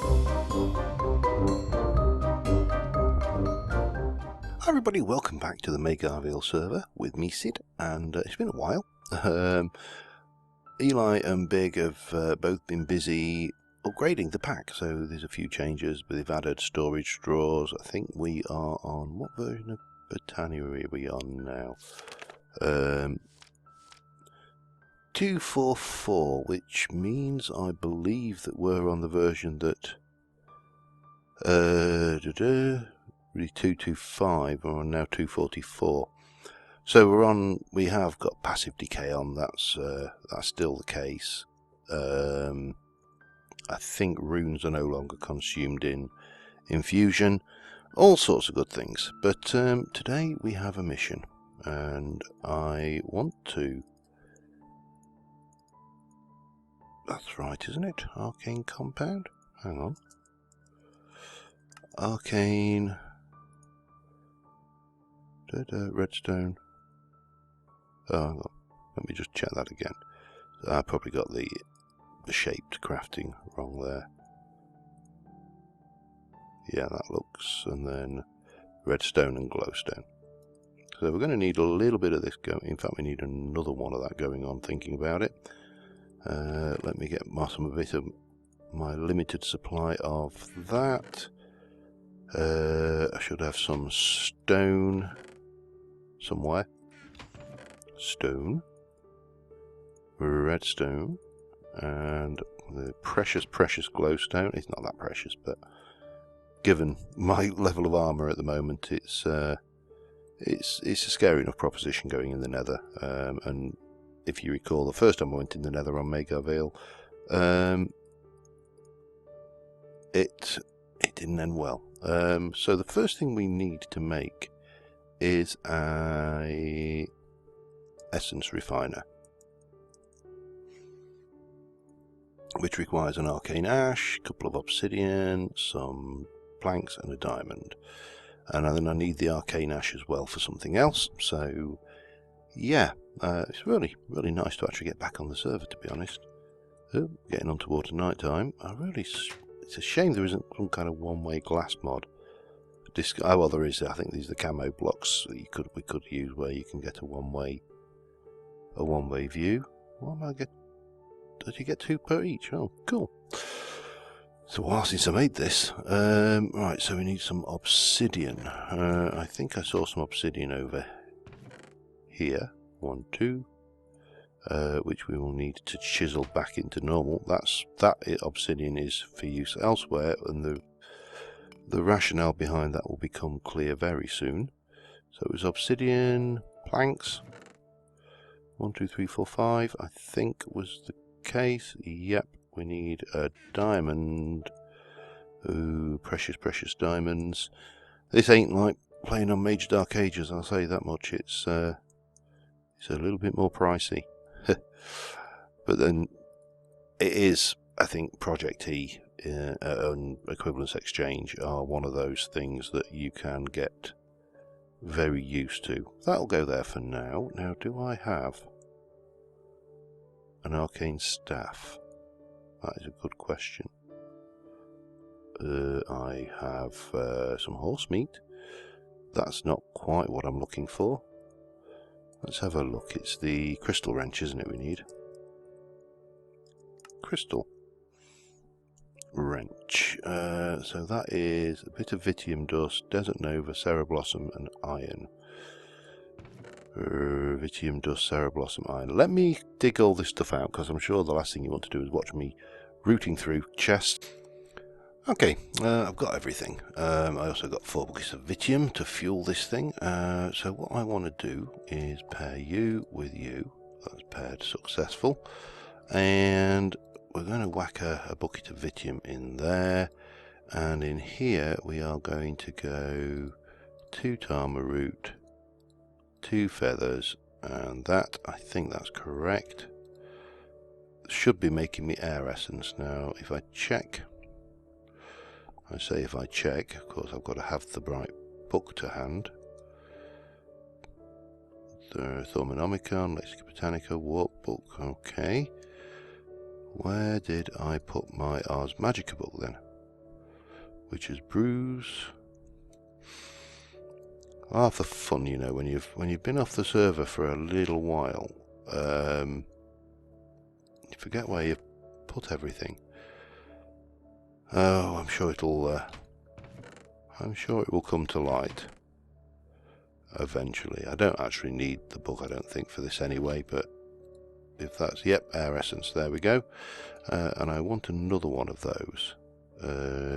Hi everybody, welcome back to the MagiVale server with me, Sid, and it's been a while. Eli and Big have both been busy upgrading the pack, so there's a few changes, but they've added storage straws. I think we are on, what version of Britannia are we on now? 244, which means I believe that we're on the version that 225, we're on now 244. So we have got passive decay on, that's still the case. I think runes are no longer consumed in infusion, all sorts of good things. But today we have a mission, and I want to... That's right, isn't it? Arcane Compound? Hang on. Arcane... Redstone... Oh, hang on. Let me just check that again. I probably got the shaped crafting wrong there. Yeah, that looks... And then redstone and glowstone. So we're going to need a little bit of this going. In fact, we need another one of that going on, thinking about it. Let me get a bit of my limited supply of that. I should have some stone somewhere. Stone, redstone, and the precious glowstone. It's not that precious, but given my level of armor at the moment, it's a scary enough proposition going in the Nether. And if you recall, the first time I went in the Nether on MagiVale, it didn't end well. So the first thing we need to make is a essence refiner, which requires an arcane ash, a couple of obsidian, some planks and a diamond. And then I need the arcane ash as well for something else. So yeah, it's really nice to actually get back on the server, to be honest. Getting on towards night time. It's a shame there isn't some kind of one-way glass mod. Oh well, there is. I think these are the camo blocks that we could use, where you can get a one-way view. What am I get? Did you get 2 per each? Oh, cool. It's a while since I made this. Right, so we need some obsidian. I think I saw some obsidian over here. 1, 2. Which we will need to chisel back into normal. That obsidian is for use elsewhere, and the rationale behind that will become clear very soon. So it was obsidian, planks. 1, 2, 3, 4, 5. I think was the case. Yep. We need a diamond. Ooh, precious diamonds. This ain't like playing on Major Dark Ages, I'll say that much. It's a little bit more pricey. But then it is, I think, Project E and Equivalence Exchange are one of those things that you can get very used to. That'll go there for now. Now, do I have an arcane staff? That is a good question. I have some horse meat. That's not quite what I'm looking for. Let's have a look. It's the crystal wrench, isn't it, we need? Crystal wrench. So that is a bit of Vitium dust, Desert Nova, Cereblossom and iron. Vitium dust, Cereblossom, iron. Let me dig all this stuff out, because I'm sure the last thing you want to do is watch me rooting through chests. Okay, I've got everything. I also got 4 buckets of Vitium to fuel this thing. So what I want to do is pair you with you. That's paired successful. And we're going to whack a bucket of Vitium in there. And in here we are going to go 2 Tama root, 2 feathers, and that, I think that's correct. Should be making me air essence now. If I check... I say if I check, of course I've got to have the right book to hand. The Thaumonomicon, Lexica Britannica, Warp Book, okay. Where did I put my Ars Magica book then? witch's brews. Half the fun, you know, when you've been off the server for a little while, you forget where you put everything. Oh, I'm sure it will come to light eventually. I don't actually need the book, I don't think, for this anyway, but if that's, yep, air essence, there we go. And I want another one of those,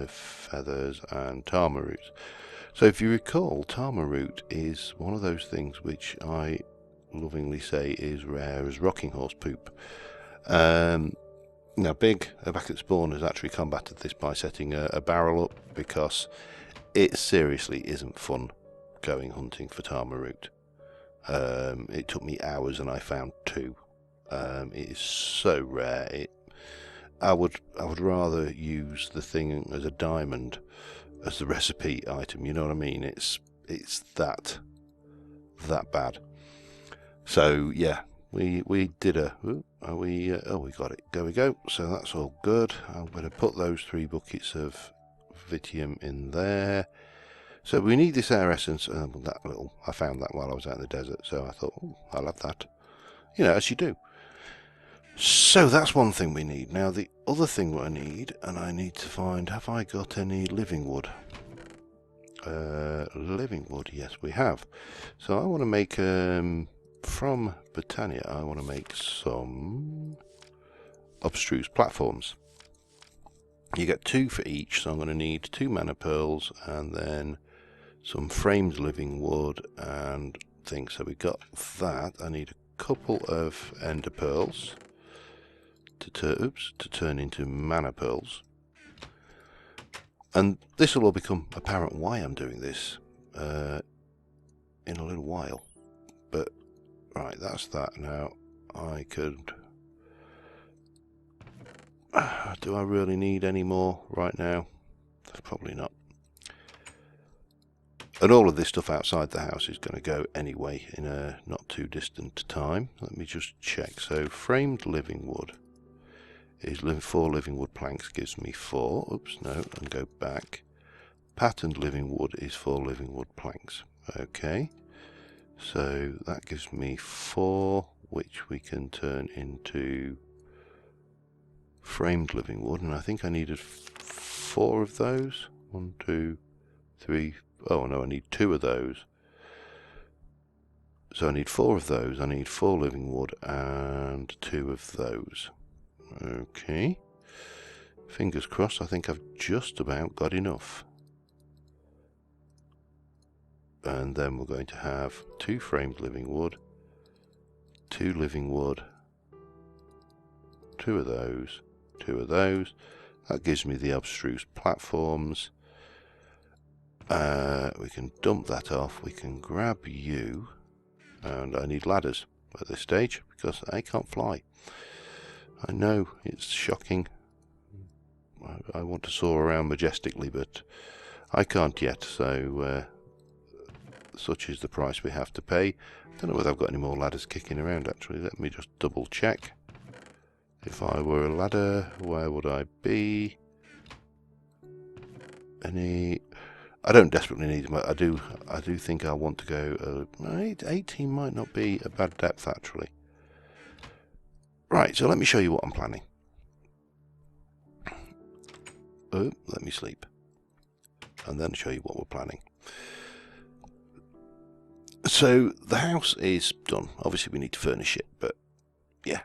feathers and Tarma root. So if you recall, Tarma root is one of those things which I lovingly say is rare as rocking horse poop. Now Big, back at spawn, has actually combated this by setting a barrel up, because it seriously isn't fun going hunting for Tarma root. It took me hours and I found 2. It is so rare. I would rather use the thing as a diamond as the recipe item. You know what I mean? It's that bad. So yeah, we did a. we got it. There we go. So that's all good. I'm going to put those 3 buckets of Vitium in there. So we need this air essence. I found that while I was out in the desert. So I thought, oh, I'll have that. You know, as you do. So that's one thing we need. Now the other thing I need to find, have I got any living wood? Living wood, yes we have. So I want to make, from Britannia, I want to make some abstruse platforms. You get 2 for each, so I'm going to need 2 mana pearls and then some framed living wood and things. So we got that. I need a couple of ender pearls to turn into mana pearls, and this will all become apparent why I'm doing this in a little while. But right, that's that. Now I could do I really need any more right now? Probably not. And all of this stuff outside the house is going to go anyway in a not too distant time. Let me just check. So framed living wood is 4 living wood planks, gives me 4. Oops, no, and go back. Patterned living wood is 4 living wood planks. Okay, so that gives me 4, which we can turn into framed living wood, and I think I needed 4 of those. 1, 2, 3. Oh no, I need 2 of those. So I need 4 of those. I need 4 living wood and 2 of those. Okay, fingers crossed. I think I've just about got enough. And then we're going to have 2 framed living wood, 2 living wood, 2 of those, 2 of those. That gives me the abstruse platforms. We can dump that off. We can grab you, and I need ladders at this stage because I can't fly. I know, it's shocking. I want to soar around majestically, but I can't yet, so such is the price we have to pay. I don't know whether I've got any more ladders kicking around actually. Let me just double check. If I were a ladder, where would I be? Any? I don't desperately need them. I do think I want to go 18 might not be a bad depth actually. Right, so let me show you what I'm planning. Oh, let me sleep. And then show you what we're planning. So the house is done. Obviously we need to furnish it, but yeah,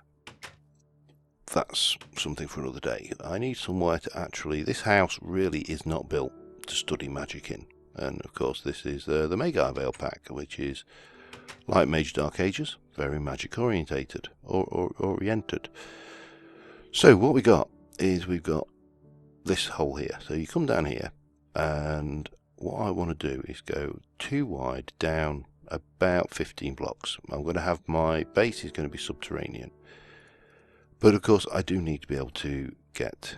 that's something for another day. I need somewhere to actually, this house really is not built to study magic in. And of course this is the MagiVale pack, which is like Mage Dark Ages, very magic orientated or oriented. So what we got is we've got this hole here. So you come down here, and what I want to do is go 2 wide down about 15 blocks. I'm going to have my base is going to be subterranean, but of course I do need to be able to get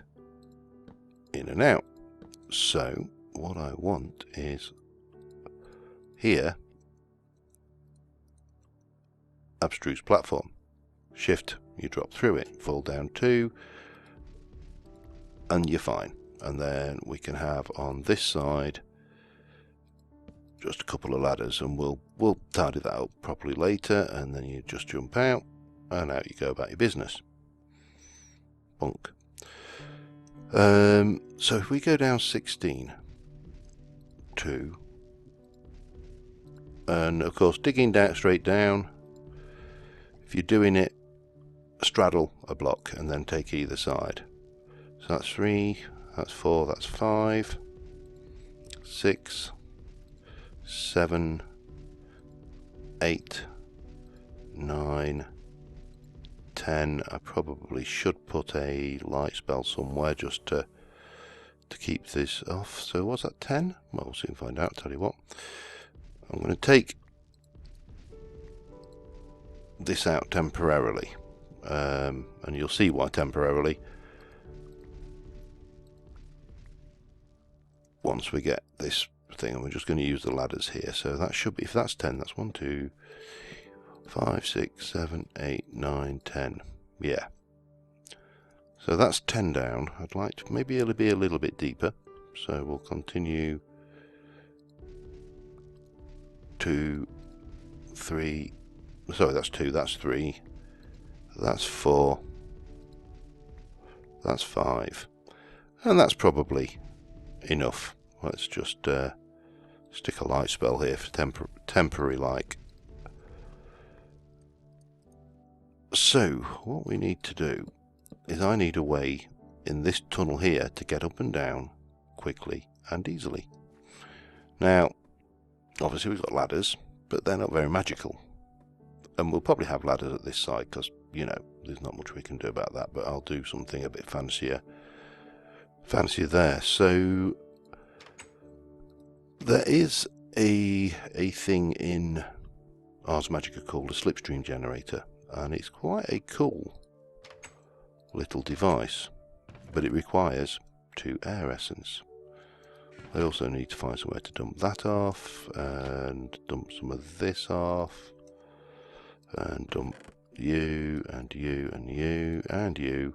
in and out. So what I want is here, abstruse platform, shift, you drop through it, fall down 2, and you're fine. and then we can have on this side just a couple of ladders, and we'll tidy that up properly later, and then you just jump out and out you go about your business. Bunk. So if we go down 16, 2, and of course digging down straight down, if you're doing it, straddle a block and then take either side. So that's 3, that's 4, that's 5, 6, 7, 8, 9, 10. I probably should put a light spell somewhere just to keep this off. So what's that, 10? Well, we'll soon find out, tell you what. I'm going to take this out temporarily, and you'll see why temporarily once we get this thing, and we're just going to use the ladders here. So that should be, if that's 10, that's 1, 2, 5, 6, 7, 8, 9, 10. Yeah. So that's 10 down. I'd like to, maybe it'll be a little bit deeper. So we'll continue 2, 3, sorry, that's 2, that's 3, that's 4, that's 5, and that's probably enough. Let's just stick a light spell here for temporary like. So what we need to do is I need a way in this tunnel here to get up and down quickly and easily. Now obviously we've got ladders, but they're not very magical, and we'll probably have ladders at this side because, you know, there's not much we can do about that, but I'll do something a bit fancier there. So there is a thing in Ars Magica called a slipstream generator, and it's quite a cool little device, but it requires 2 air essence. I also need to find somewhere to dump that off, and dump some of this off, and dump you, and you, and you, and you,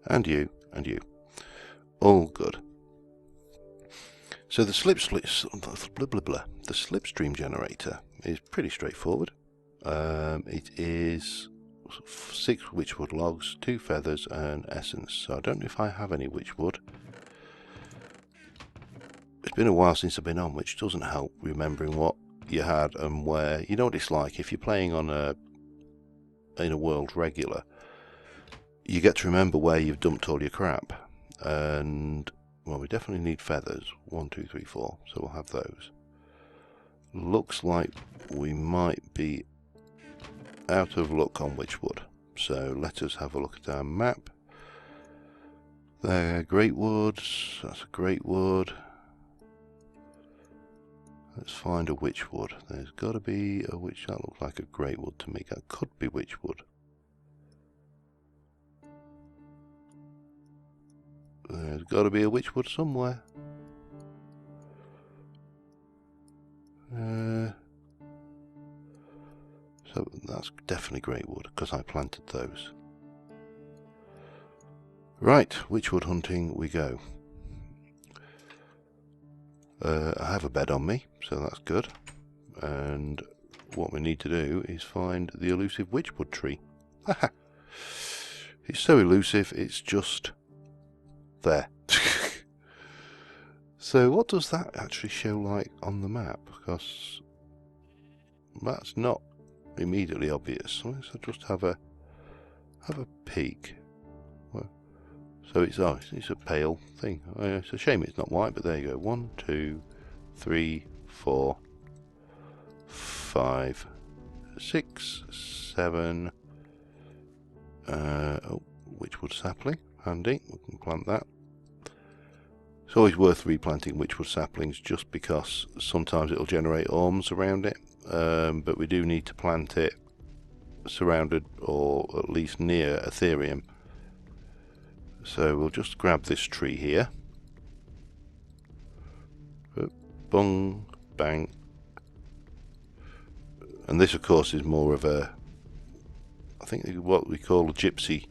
and you, and you. All good. So the slipstream generator is pretty straightforward. It is 6 witchwood logs, 2 feathers, and essence. So I don't know if I have any witchwood. It's been a while since I've been on, which doesn't help remembering what you had and where. You know what it's like if you're playing on in a world regular. You get to remember where you've dumped all your crap, and well, we definitely need feathers. 1, 2, 3, 4. So we'll have those. Looks like we might be out of luck on witchwood. So let us have a look at our map. There, great woods. That's a great wood. Let's find a witchwood. There's got to be a witch. That looks like a great wood to me. That could be witchwood. There's got to be a witchwood somewhere. So that's definitely great wood because I planted those. Right, witchwood hunting we go. I have a bed on me, so that's good. And what we need to do is find the elusive witchwood tree. It's so elusive, it's just there. So what does that actually show like on the map? Because that's not immediately obvious. So let's just have a peek. So it's a pale thing. It's a shame it's not white, but there you go. 1, 2, 3, 4, 5, 6, 7. Witchwood sapling, handy. We can plant that. It's always worth replanting witchwood saplings just because sometimes it'll generate orms around it, but we do need to plant it surrounded or at least near Ethereum. So we'll just grab this tree here. Bung, bang. And this of course is more of a, I think what we call a gypsy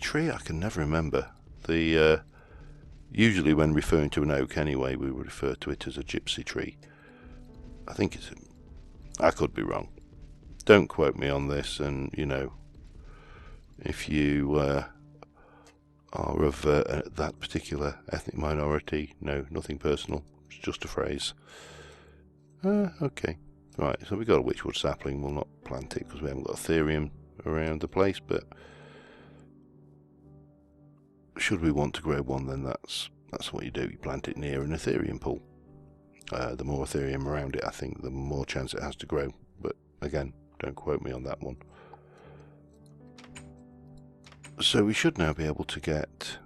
tree. I can never remember The usually when referring to an oak anyway, we would refer to it as a gypsy tree. I think it's... I could be wrong. Don't quote me on this, and, you know, if you are of that particular ethnic minority, no, nothing personal, it's just a phrase. Okay, right, so we've got a witchwood sapling. We'll not plant it because we haven't got Ethereum around the place, but should we want to grow one, then that's what you do. You plant it near an Ethereum pool. The more Ethereum around it, I think, the more chance it has to grow. But again, don't quote me on that one. So we should now be able to get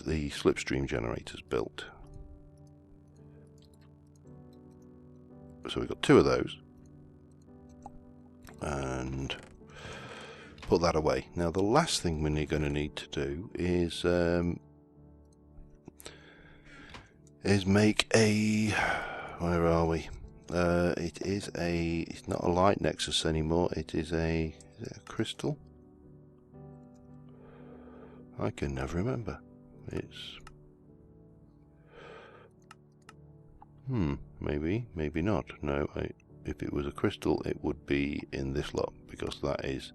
the slipstream generators built. So we've got 2 of those. And put that away. Now the last thing we're going to need to do is make a... Where are we? It's not a light nexus anymore. Is it a crystal? I can never remember. It's... maybe not. No, if it was a crystal, it would be in this lot, because that is...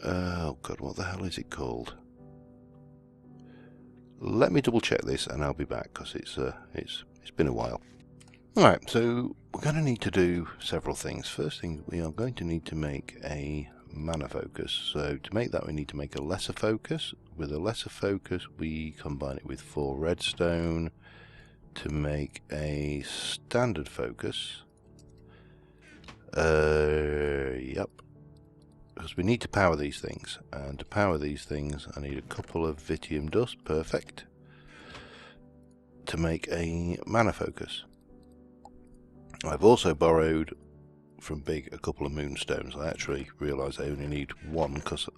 oh god, what the hell is it called? Let me double check this and I'll be back, because it's been a while. Alright, so we're going to need to do several things. First thing, we are going to need to make a mana focus. So to make that, we need to make a lesser focus. With a lesser focus, we combine it with 4 redstone to make a standard focus. Yep. Because we need to power these things, and to power these things I need a couple of Vitium dust, perfect, to make a mana focus. I've also borrowed from Big a couple of moonstones. I actually realised I only need 1, because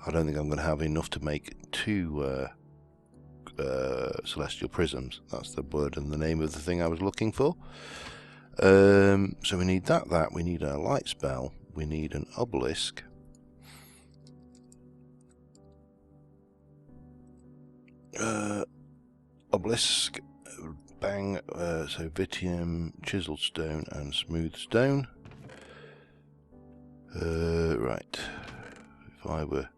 I don't think I'm going to have enough to make 2 celestial prisms. That's the word and the name of the thing I was looking for. So we need that, we need a light spell, we need an obelisk, bang, so Vitium, chiseled stone and smooth stone. Right, if I were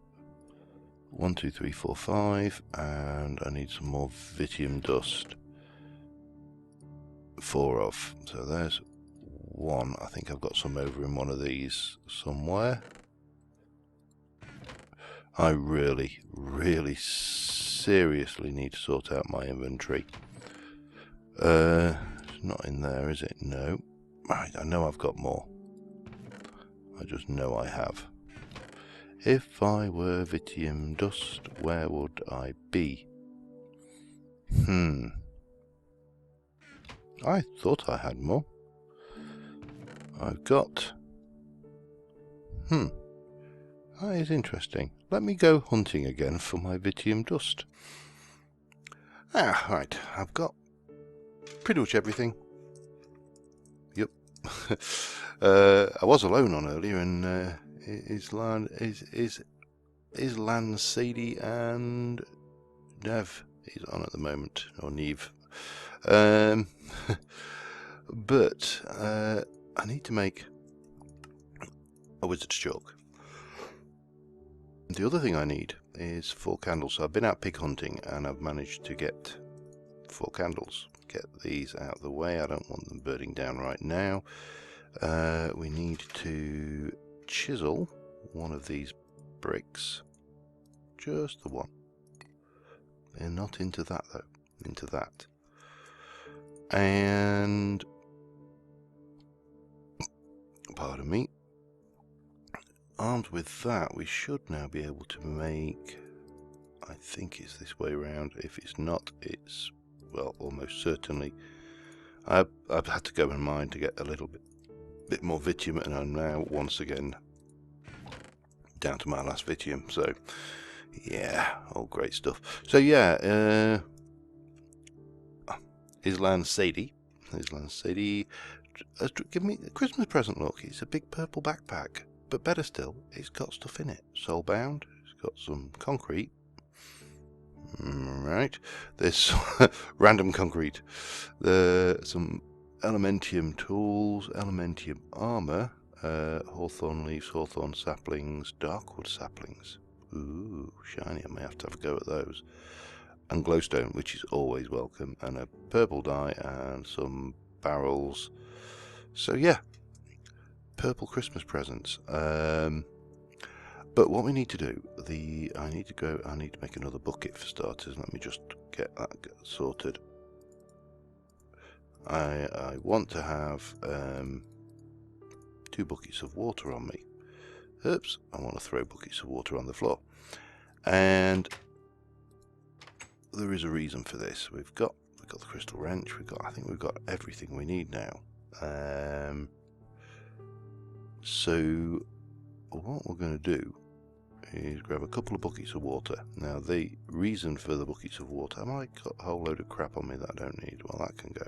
1, 2, 3, 4, 5, and I need some more Vitium dust. 4 of, so there's 1. I think I've got some over in one of these somewhere. I really seriously need to sort out my inventory. It's not in there, is it? No. Right, I know I've got more. I just know I have. If I were Vitium dust, where would I be? I thought I had more. I've got... That is interesting. Let me go hunting again for my Vitium dust. Right. I've got pretty much everything. Yep. I was alone on earlier, and Islan, Sadie, and Nev is on at the moment, or Neve. But I need to make a wizard's chalk. The other thing I need is 4 candles. So I've been out pig hunting and I've managed to get 4 candles. Get these out of the way. I don't want them burning down right now. We need to chisel one of these bricks. Just the one. And not into that though. Into that. And pardon me. Armed with that, we should now be able to make, I think it's this way around. If it's not, it's, well, almost certainly. I've had to go in mine to get a little bit more Vitium, and I'm now once again down to my last Vitium. So yeah, all great stuff. So yeah, Islan Sadie, give me a Christmas present. Look, it's a big purple backpack. But better still, it's got stuff in it. Soulbound, it's got some concrete. Right, there's random concrete. There's some elementium tools, elementium armor, hawthorn leaves, hawthorn saplings, darkwood saplings. Ooh, shiny. I may have to have a go at those. And glowstone, which is always welcome, and a purple dye and some barrels. So yeah, purple Christmas presents. But what we need to do, I need to make another bucket for starters. Let me just get that sorted. I want to have 2 buckets of water on me. Oops, I want to throw buckets of water on the floor. And there is a reason for this. We've got the crystal wrench. I think we've got everything we need now. So what we're going to do is grab a couple of buckets of water. Now the reason for the buckets of water, I might got a whole load of crap on me that I don't need. Well, that can go.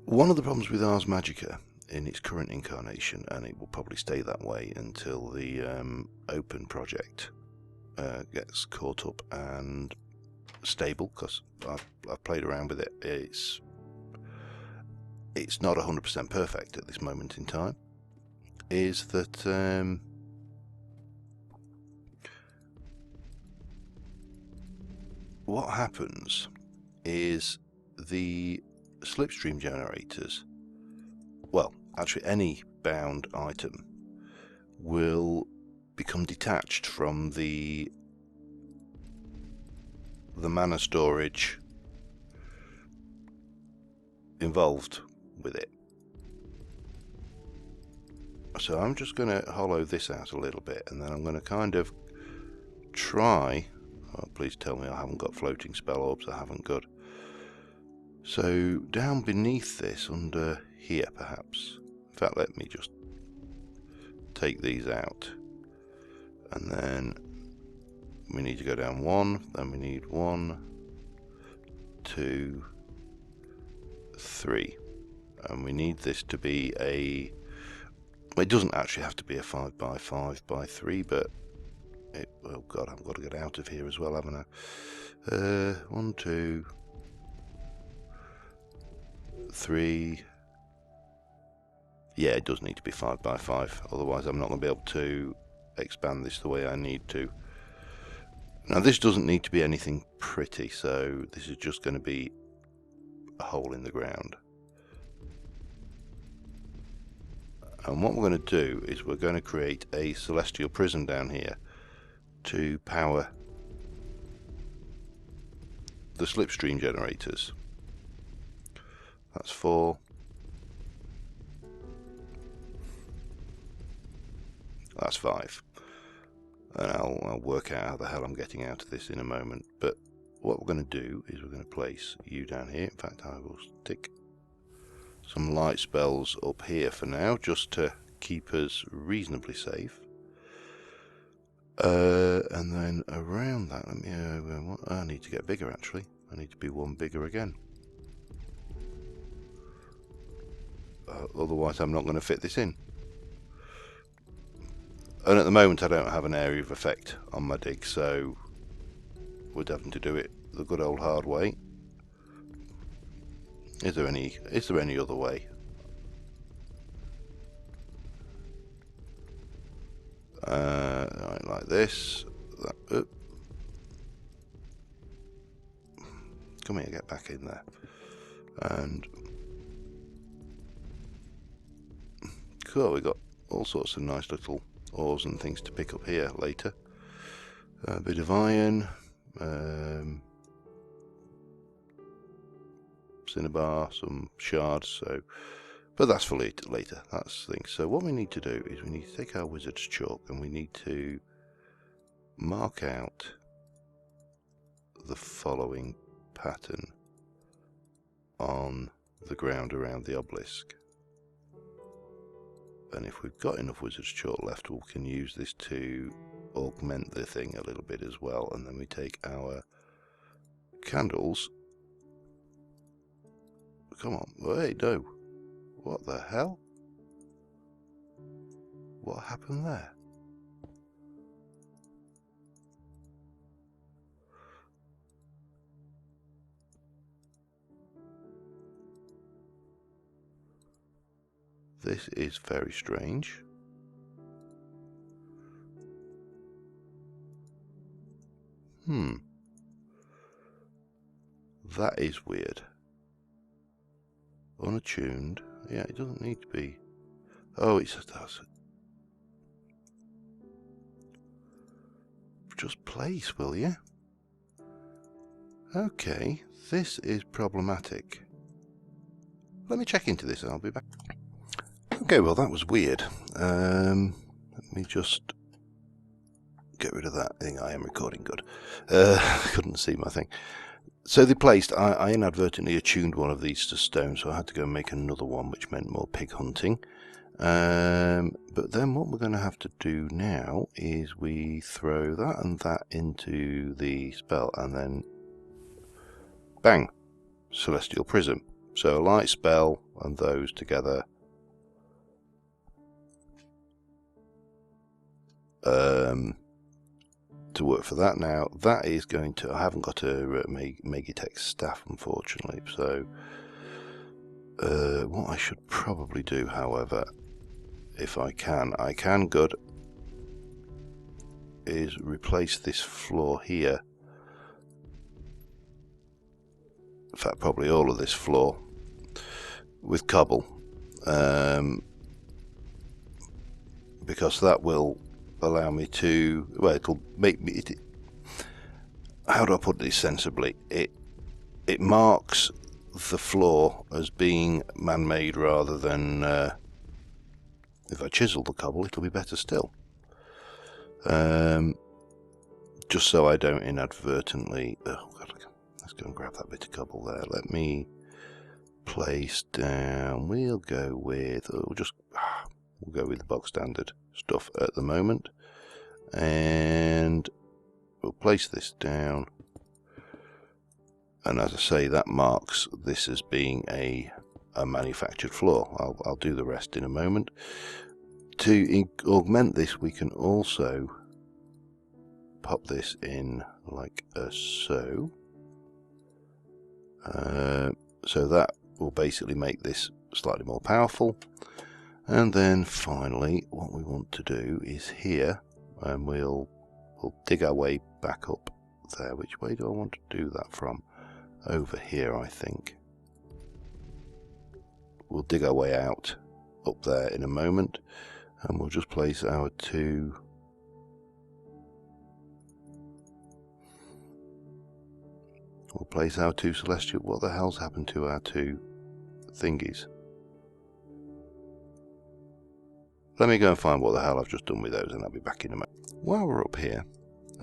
One of the problems with Ars Magica in its current incarnation, and it will probably stay that way until the open project gets caught up and stable, because I've played around with it. It's not 100% perfect at this moment in time. Is that what happens is the slipstream generators, well, actually any bound item, will become detached from the mana storage involved with it. So I'm just going to hollow this out a little bit, and then I'm going to kind of try, oh, please tell me I haven't got floating spell orbs. I haven't got. So down beneath this, under here perhaps, in fact let me just take these out, and then we need to go down 1, then we need 1, 2, 3, and we need this to be a, well, it doesn't actually have to be a 5 by 5 by 3, but it, oh god, I've got to get out of here as well, haven't I? 1, 2, 3. Yeah, it does need to be 5 by 5, otherwise I'm not going to be able to expand this the way I need to. Now this doesn't need to be anything pretty, so this is just going to be a hole in the ground. And what we're going to do is we're going to create a celestial prism down here to power the slipstream generators. That's 4. That's 5. And I'll work out how the hell I'm getting out of this in a moment. But what we're going to do is we're going to place you down here. In fact, I will stick some light spells up here for now, just to keep us reasonably safe. And then around that, let me. I need to get bigger. Actually, I need to be 1 bigger again. Otherwise, I'm not going to fit this in. And at the moment, I don't have an area of effect on my dig, so we're having to do it the good old hard way. Is there any other way? Right, like this. Come here, get back in there. And cool, we got all sorts of nice little ores and things to pick up here later. A bit of iron, cinnabar, some shards, so, but that's for later, that's the thing. So what we need to do is we need to take our wizard's chalk and we need to mark out the following pattern on the ground around the obelisk. And if we've got enough wizard's chalk left, we can use this to augment the thing a little bit as well. And then we take our candles. Come on, wait, no. What the hell? What happened there? This is very strange. That is weird. Unattuned. Yeah, it doesn't need to be. Oh, it does. Just place, will you? Okay, this is problematic. Let me check into this and I'll be back. Okay, well that was weird. Let me just get rid of that thing. I am recording good. Couldn't see my thing. So they placed, I inadvertently attuned one of these to stone, so I had to go and make another one, which meant more pig hunting. But then what we're going to have to do now is we throw that and that into the spell, and then bang, Celestial Prism. So a light spell and those together. To work for that now. That is going to, I haven't got a Magitech staff unfortunately, so what I should probably do, however, if I can good, is replace this floor here. In fact, probably all of this floor with cobble, because that will allow me to, well, it'll make me, how do I put this sensibly? It marks the floor as being man-made rather than, if I chisel the cobble, it'll be better still. Just so I don't inadvertently, oh God, let's go and grab that bit of cobble there. Let me place down, we'll go with the bog standard stuff at the moment, and we'll place this down, and as I say, that marks this as being a manufactured floor. I'll do the rest in a moment. To augment this, we can also pop this in like so. So that will basically make this slightly more powerful. And then finally, what we want to do is here, and we'll dig our way back up there. Which way do I want to do that from? Over here, I think. We'll dig our way out up there in a moment, and we'll just place our two. We'll place our two celestial. What the hell's happened to our two thingies? Let me go and find what the hell I've just done with those, and I'll be back in a moment. While we're up here,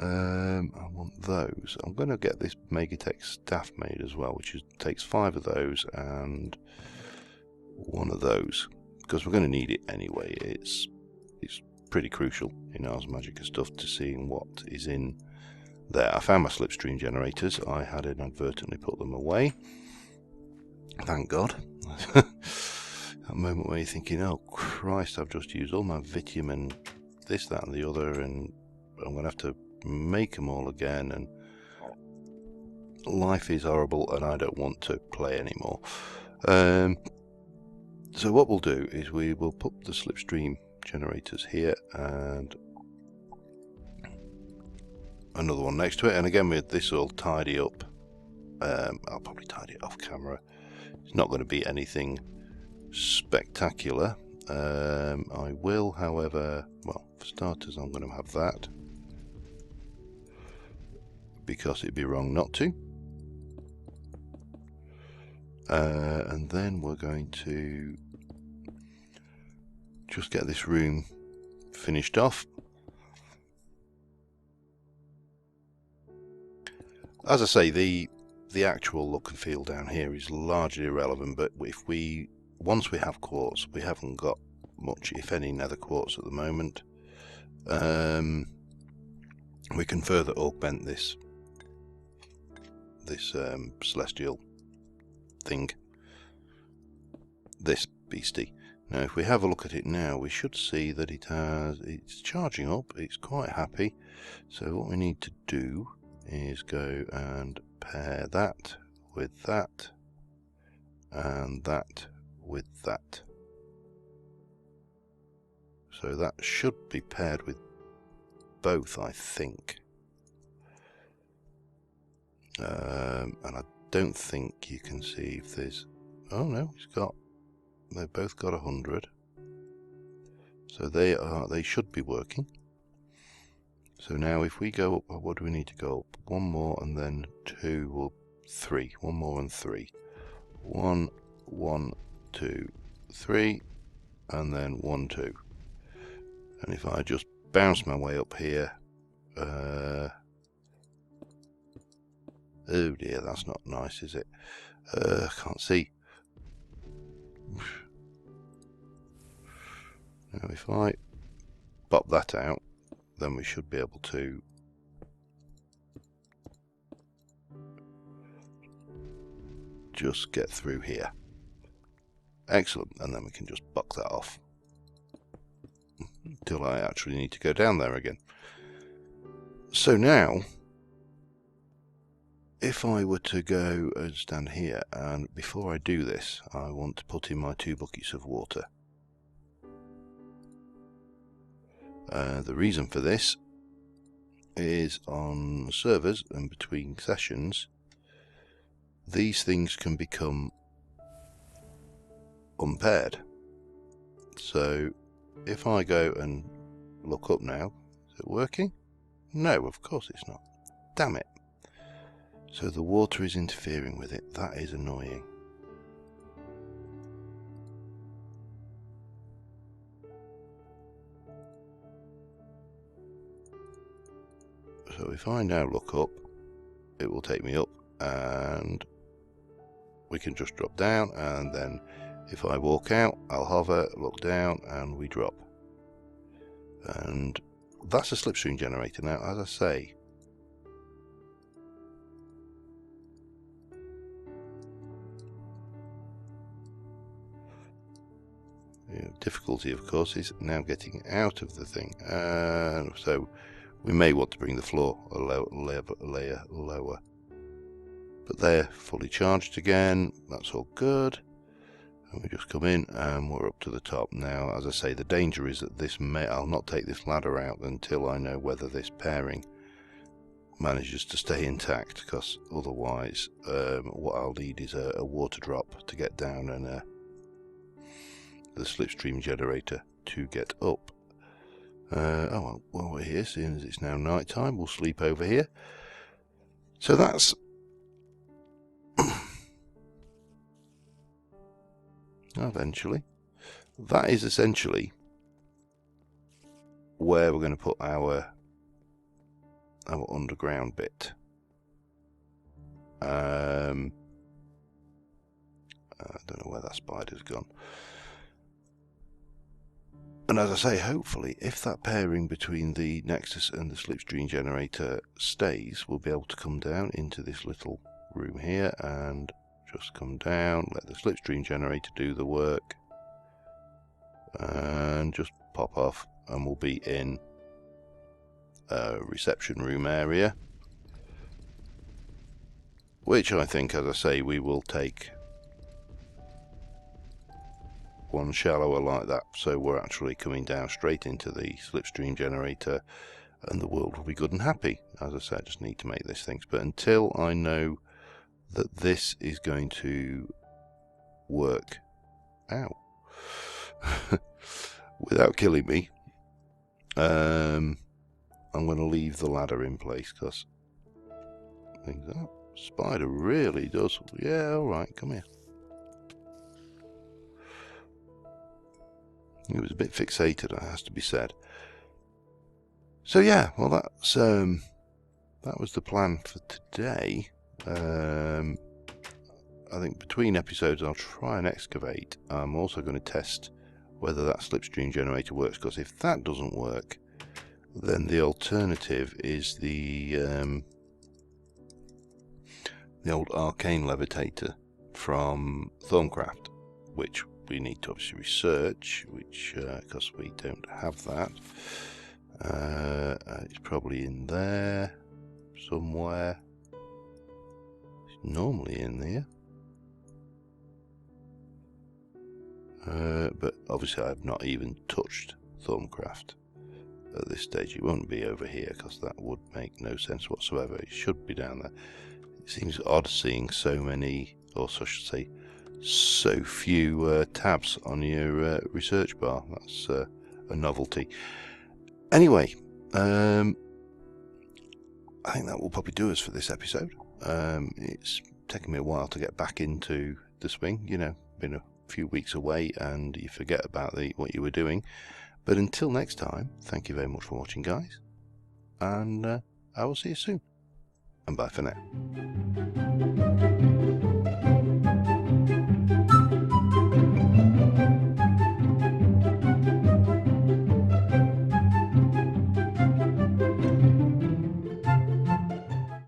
I want those. I'm going to get this Magitech staff made as well, which takes 5 of those and 1 of those, because we're going to need it anyway. It's pretty crucial in Ars Magica stuff to seeing what is in there. I found my slipstream generators. I had inadvertently put them away. Thank God. That moment where you're thinking, oh Christ, I've just used all my Vitium and this, that and the other, and I'm going to have to make them all again, and life is horrible and I don't want to play anymore. So what we'll do is we will put the slipstream generators here and another one next to it, and again with this all tidy up. I'll probably tidy it off camera. It's not going to be anything spectacular. I will, however, well, for starters, I'm going to have that because it'd be wrong not to. And then we're going to just get this room finished off. As I say, the actual look and feel down here is largely irrelevant, but once we have quartz, we haven't got much, if any, nether quartz at the moment. We can further augment this celestial thing, this beastie. Now if we have a look at it now, we should see that it's charging up, it's quite happy. So what we need to do is go and pair that with that and that with that. So that should be paired with both, I think. And I don't think you can see if there's... Oh no, they've both got 100. So they should be working. So now if we go up, what do we need to go up? One more and then two, well, three. One more and three. 1, 1, 2, 3, and then 1, 2. And if I just bounce my way up here, oh dear, that's not nice, is it? Can't see. Now if I pop that out, then we should be able to just get through here. Excellent, and then we can just buck that off until I actually need to go down there again. So now, if I were to go and stand here, and before I do this, I want to put in my 2 buckets of water. The reason for this is on servers and between sessions, these things can become unpaired. So if I go and look up now, is it working? No, of course it's not. Damn it. So the water is interfering with it. That is annoying. So if I now look up, it will take me up and we can just drop down, and then if I walk out, I'll hover, look down, and we drop. And that's a slipstream generator. Now, as I say, difficulty, of course, is now getting out of the thing. So we may want to bring the floor a layer lower. But they're fully charged again. That's all good. And we just come in and we're up to the top. Now, as I say, the danger is that I'll not take this ladder out until I know whether this pairing manages to stay intact, because otherwise what I'll need is a water drop to get down and the slipstream generator to get up. Oh well, while we're here, seeing as it's now night time, we'll sleep over here. So that's that is essentially where we're going to put our underground bit. I don't know where that spider's gone. And as I say, hopefully, if that pairing between the Nexus and the slipstream generator stays, we'll be able to come down into this little room here and just come down, let the slipstream generator do the work, and just pop off, and we'll be in a reception room area, which I think, as I say, we will take one shallower like that, so we're actually coming down straight into the slipstream generator and the world will be good and happy. As I said, I just need to make these things, but until I know that this is going to work out without killing me, I'm going to leave the ladder in place, because I think that spider really does. Yeah, alright, come here. He was a bit fixated, it has to be said. So yeah, well that was the plan for today. I think between episodes I'll try and excavate. I'm also going to test whether that slipstream generator works, because if that doesn't work, then the alternative is the old arcane levitator from Thorncraft, which we need to obviously research, which because we don't have that. It's probably in there somewhere. It's normally in there. But obviously I've not even touched Thorncraft. At this stage it won't be over here because that would make no sense whatsoever. It should be down there. It seems odd seeing so many, or so I should say, so few tabs on your research bar. That's a novelty. Anyway, I think that will probably do us for this episode. It's taken me a while to get back into the swing. You know, been a few weeks away and you forget about what you were doing. But until next time, thank you very much for watching, guys, and I will see you soon. And bye for now.